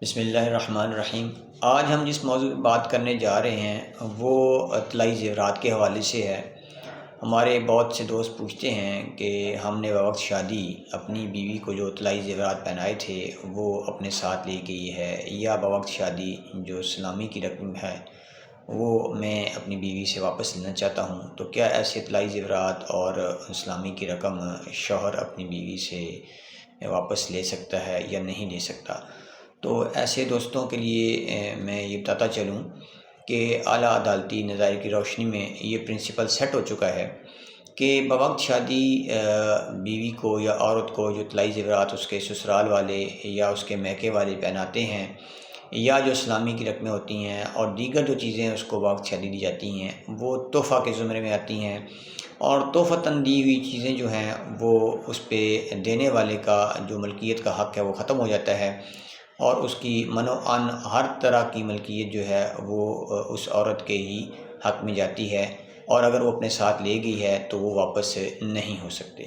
بسم اللہ الرحمن الرحیم۔ آج ہم جس موضوع پہ بات کرنے جا رہے ہیں وہ طلائی زیورات کے حوالے سے ہے۔ ہمارے بہت سے دوست پوچھتے ہیں کہ ہم نے بوقت شادی اپنی بیوی کو جو طلائی زیورات پہنائے تھے وہ اپنے ساتھ لے گئی ہے، یا بوقت شادی جو سلامی کی رقم ہے وہ میں اپنی بیوی سے واپس لینا چاہتا ہوں، تو کیا ایسے طلائی زیورات اور سلامی کی رقم شوہر اپنی بیوی سے واپس لے سکتا ہے یا نہیں لے سکتا؟ تو ایسے دوستوں کے لیے میں یہ بتاتا چلوں کہ اعلیٰ عدالتی نظائر کی روشنی میں یہ پرنسپل سیٹ ہو چکا ہے کہ بوقت شادی بیوی کو یا عورت کو جو طلائی زیورات اس کے سسرال والے یا اس کے میکے والے پہناتے ہیں، یا جو اسلامی کی رقمیں ہوتی ہیں اور دیگر جو چیزیں اس کو بوقت شادی دی جاتی ہیں وہ تحفہ کے زمرے میں آتی ہیں، اور تحفتاً دی ہوئی چیزیں جو ہیں وہ اس پہ دینے والے کا جو ملکیت کا حق ہے وہ ختم ہو جاتا ہے، اور اس کی منوعاً ہر طرح کی ملکیت جو ہے وہ اس عورت کے ہی حق میں جاتی ہے، اور اگر وہ اپنے ساتھ لے گئی ہے تو وہ واپس نہیں ہو سکتے۔